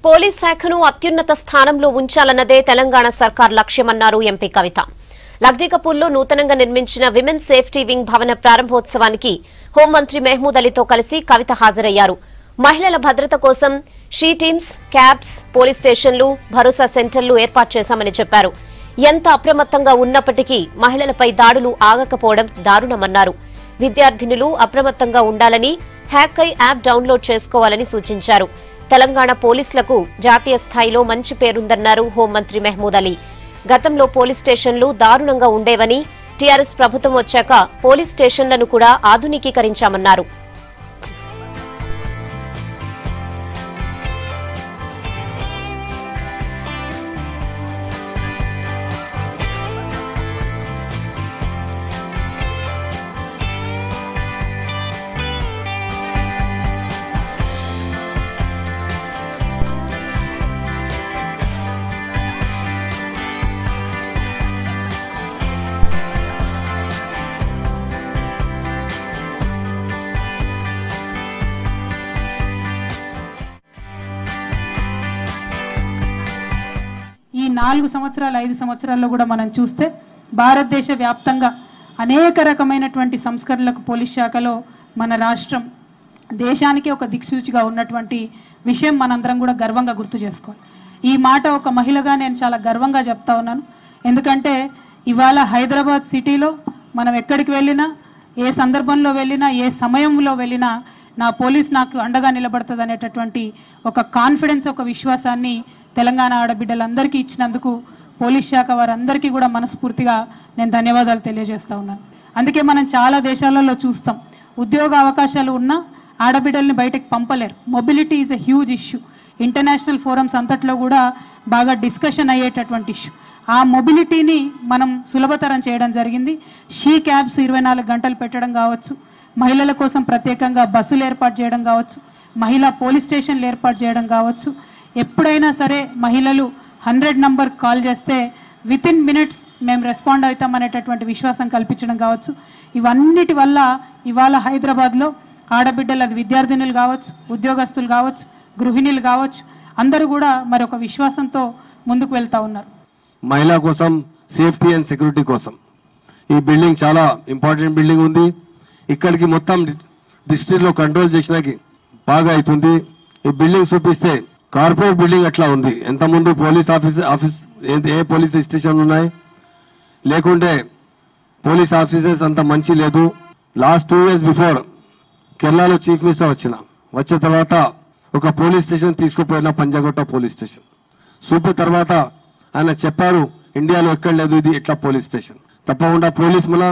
Police శాఖను అత్యున్నత స్థానంలో ఉంచాలన్నదే తెలంగాణ సర్కార్ లక్ష్యమన్నారు ఎంపీ కవిత. లగ్డీకపూర్లో నూతనంగా నిర్మించిన విమెన్ సేఫ్టీ వింగ్ భవన ప్రారంభోత్సవానికి హోంమంత్రి మహమూద్ అలీతో కలిసి కవిత హాజరయ్యారు. మహిళల భద్రత కోసం షీ టీమ్స్, క్యాబ్స్, పోలీస్ స్టేషన్లు, భరోసా సెంటర్లు ఏర్పాటు చేశామని చెప్పారు. ఎంత అప్రమత్తంగా ఉన్నప్పటికీ మహిళలపై దాడులు ఆగకపోవడం దారుణమన్నారు. విద్యార్థినులు అప్రమత్తంగా ఉండాలని, హ్యాకై యాప్ డౌన్లోడ్ చేసుకోవాలని సూచించారు. తెలంగాణ పోలీసులకు జాతీయ స్థాయిలో మంచి పేరుందన్నారు హోంమంత్రి మహమూద్ అలీ. గతంలో పోలీస్ స్టేషన్లు దారుణంగా ఉండేవని, టీఆర్ఎస్ ప్రభుత్వం వచ్చాక పోలీస్ స్టేషన్లను కూడా ఆధునికీకరించామన్నారు. ఈ 4 సంవత్సరాలు 5 సంవత్సరాల్లో కూడా మనం చూస్తే భారతదేశ వ్యాప్తంగా అనేక రకమైనటువంటి సంస్కరణలకు పోలీస్ శాఖలో మన రాష్ట్రం దేశానికి ఒక దిక్సూచిగా ఉన్నటువంటి విషయం మనందరం కూడా గర్వంగా గుర్తు చేసుకోవాలి. ఈ మాట ఒక మహిళగా నేను చాలా గర్వంగా చెప్తా ఉన్నాను. ఎందుకంటే ఇవాళ హైదరాబాద్ సిటీలో మనం ఎక్కడికి వెళ్ళినా, ఏ సందర్భంలో వెళ్ళినా, ఏ సమయంలో వెళ్ళినా నా పోలీస్ నాకు అండగా నిలబడుతుంది అనేటటువంటి ఒక కాన్ఫిడెన్స్, ఒక విశ్వాసాన్ని తెలంగాణ ఆడబిడ్డలందరికీ ఇచ్చినందుకు పోలీస్ శాఖ వారందరికీ కూడా మనస్ఫూర్తిగా నేను ధన్యవాదాలు తెలియజేస్తా ఉన్నాను. అందుకే మనం చాలా దేశాలలో చూస్తాం, ఉద్యోగ అవకాశాలు ఉన్నా ఆడబిడ్డల్ని బయటకు పంపలేరు. Mobility is a huge issue. International forums అంతట్లో కూడా బాగా డిస్కషన్ అయ్యేటటువంటి ఇష్యూ. ఆ మొబిలిటీని మనం సులభతరం చేయడం జరిగింది. షీ క్యాబ్స్ 24 గంటలు పెట్టడం కావచ్చు, మహిళల కోసం ప్రత్యేకంగా బస్సులు ఏర్పాటు చేయడం కావచ్చు, మహిళా పోలీస్ స్టేషన్లు ఏర్పాటు చేయడం కావచ్చు. ఎప్పుడైనా సరే మహిళలు 100 నంబర్ కాల్ చేస్తే వితిన్ మినిట్స్ మేము రెస్పాండ్ అవుతాం అనేటటువంటి విశ్వాసం కల్పించడం కావచ్చు. ఇవన్నిటి వల్ల ఇవాళ హైదరాబాద్లో ఆడబిడ్డలు, అది విద్యార్థినులు కావచ్చు, ఉద్యోగస్తులు కావచ్చు, గృహిణులు కావచ్చు, అందరూ కూడా మరొక విశ్వాసంతో ముందుకు వెళ్తా ఉన్నారు. మహిళా కోసం, సేఫ్టీ అండ్ సెక్యూరిటీ కోసం ఈ బిల్డింగ్ చాలా ఇంపార్టెంట్ బిల్డింగ్ ఉంది. ఇక్కడికి మొత్తం డిస్ట్రిక్ట్లో కంట్రోల్ చేసినాకి బాగా అవుతుంది. ఈ బిల్డింగ్ చూపిస్తే కార్పొరేట్ బిల్డింగ్ అట్లా ఉంది. ఎంత ముందు పోలీస్ ఆఫీస్ ఏ పోలీస్ స్టేషన్ ఉన్నాయి, లేకుంటే పోలీస్ ఆఫీసర్స్ అంత మంచి లేదు. లాస్ట్ 2 years బిఫోర్ కేరళలో చీఫ్ మినిస్టర్ వచ్చిన తర్వాత ఒక పోలీస్ స్టేషన్ తీసుకుపోయిన పంజాగుట్ట పోలీస్ స్టేషన్ చూపే తర్వాత ఆయన చెప్పారు, ఇండియాలో ఎక్కడ లేదు ఇది ఇట్లా పోలీస్ స్టేషన్. తప్పకుండా పోలీస్ మన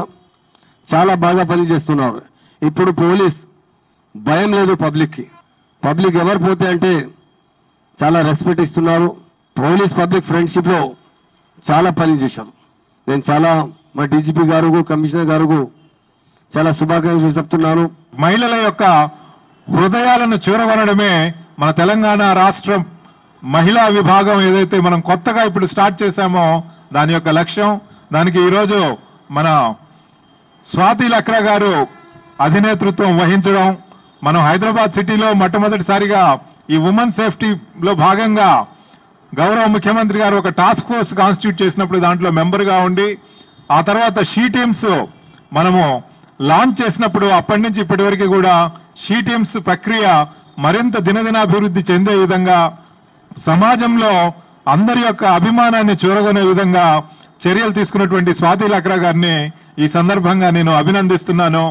చాలా బాగా పని చేస్తున్నారు. ఇప్పుడు పోలీస్ భయం లేదు పబ్లిక్కి. పబ్లిక్ ఎవరు పోతే అంటే చాలా రెస్పెక్ట్ ఇస్తున్నారు. పోలీస్ పబ్లిక్ ఫ్రెండ్షిప్లో చాలా పని చేశారు. నేను చాలా మా డీజీపీ గారు, కమిషనర్ గారు చాలా శుభాకాంక్షలు చెప్తున్నాను. మహిళల యొక్క హృదయాలను చేరగొనడమే మన తెలంగాణ రాష్ట్రం మహిళా విభాగం ఏదైతే మనం కొత్తగా ఇప్పుడు స్టార్ట్ చేశామో దాని యొక్క లక్ష్యం. దానికి ఈరోజు మన స్వాతి లక్రా గారు అధినేతృత్వం వహించడం, మనం హైదరాబాద్ సిటీలో మొట్టమొదటిసారిగా ఈ ఉమెన్ సేఫ్టీలో భాగంగా గౌరవ ముఖ్యమంత్రి గారు ఒక టాస్క్ ఫోర్స్ కాన్స్టిట్యూట్ చేసినప్పుడు దాంట్లో మెంబర్గా ఉండి, ఆ తర్వాత షీ టీమ్స్ మనము లాంచ్ చేసినప్పుడు అప్పటి నుంచి ఇప్పటి వరకు కూడా షీ టీమ్స్ ప్రక్రియ మరింత దినదినాభివృద్ధి చెందే విధంగా, సమాజంలో అందరి యొక్క అభిమానాన్ని చూరగొనే విధంగా చర్యలు తీసుకున్నటువంటి స్వాతి లక్రా గారిని ఈ సందర్భంగా నేను అభినందిస్తున్నాను.